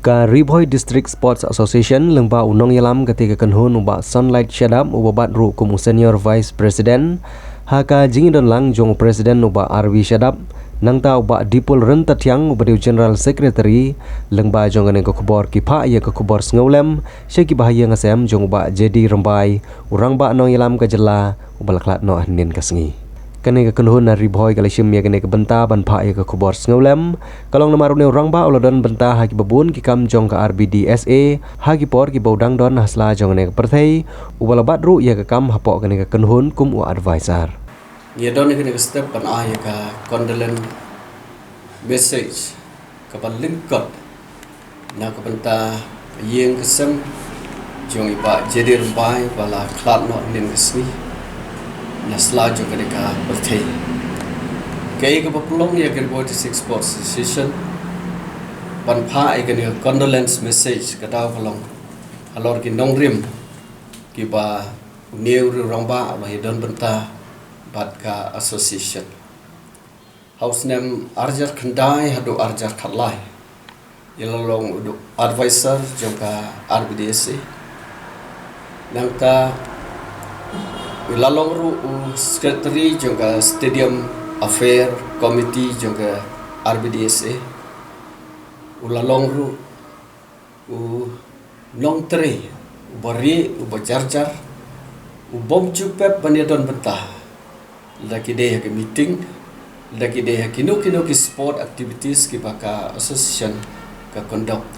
Ka Riboy District Sports Association lengba unong yalam ketika kenhun ubah Sunlight Shadab ubah ru kumu senior vice president haka jingidon lang jong president ubah RV Shadab nangta ubah dipul renta tiang ubah diu general secretary lengba jong aneng kekubor kipa ia kekubor sengolem syaki bahaya ngasem jong ubah jadi rembai urang ba nong yalam kejela ubah laklat no ahnin kasengi kene ke kenhun na Riboy kalisium ya kene ke benta ban pa ya ke kubor sengolem kalong namaru ne urang ba olodon benta haki babun ki kam jong ka RBDSA haki por ki baudang don hasla jong ne ke perthei ubala badru ya ke kam hapok kene ke kenhun kum u advisor ya don kene ke step ban a ya ka condolence message ka ban lingkot na ka benta yeng kesem jong iba jadi rembai bala klat no nin kesni na selaju ketika bertei. Kaya kepulong ya Riboy District Sports Association panpa ikan condolence message kata kalong alor ki nongrim ki ba neu rongba ba hidon benta bat ka association. House name Arjar Khandai hadu Arjar Khatlai. Yalalong udu advisor jongka RBDSA. Nangta Ilalong ru secretary juga stadium affair committee juga RBDSA ulalong ru nong tre bari ubajarjar ubom cupep banedon bentah lagi deh ke meeting lagi deh kino ki sport activities ki baka association ka conduct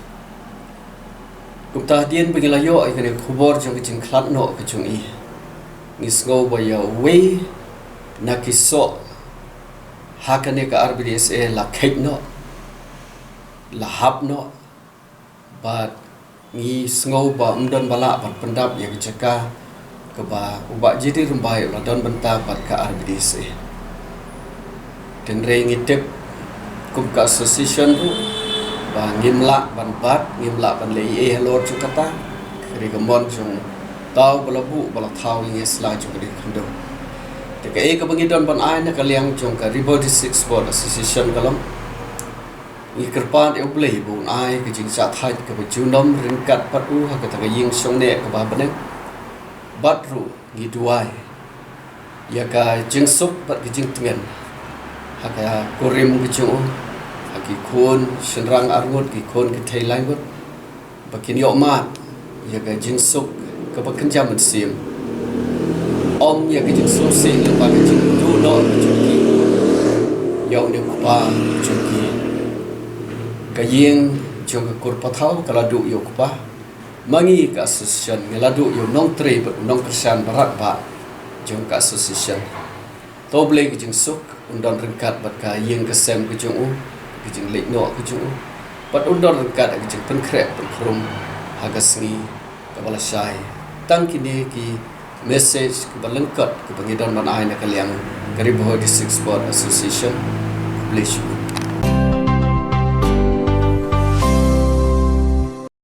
kumtah dien pengilayo ikane khubor jong jing khat no ka chung i ngisgo baya way nakiso hakane ka RBDSA la khait no la hap no but ngi sngo ba umdon bala bat pendap ya kecaka ke ba uba jadi rumbai la don benta bat ka RBDSA tenre ngitep kum ka association ru ba ngimla ban bat ngimla ban lei hello cukata kri gamon jong tau balabu balak thau ni selaju ke kendo teka ka bangidon ban ai na kaliang jong ka Riboy District Sport Association kalong i kerpan e blei bun ai ke jing sa thai ke bajunom ringkat patu ha ka ta ying song ne ka ba bane batru gi duai ya ka jing sup pat ke jing tengen ha ka korim ke jong ha ki khon senrang arngot ki khon ke thailand gut bakin yo ma ya ka jing sup kebekerja mensim om ya kejeng sosial lepas kejeng tu no kejengki yau ni kupa kejengki kayeng jong kur pathau kalau du yo kupa mangi ka association ngeladu yo nong tre nong persen barat ba jong ka association to bleng kejeng suk undon rengkat bat ka yeng kesem kejeng u kejeng lek no kejeng u bat undon rengkat kejeng penkrek penkrum hagasngi kabala syai tang kini ki message ke balengkat ke pengidon man ai na kaliang Riboy District Sport Association bless you.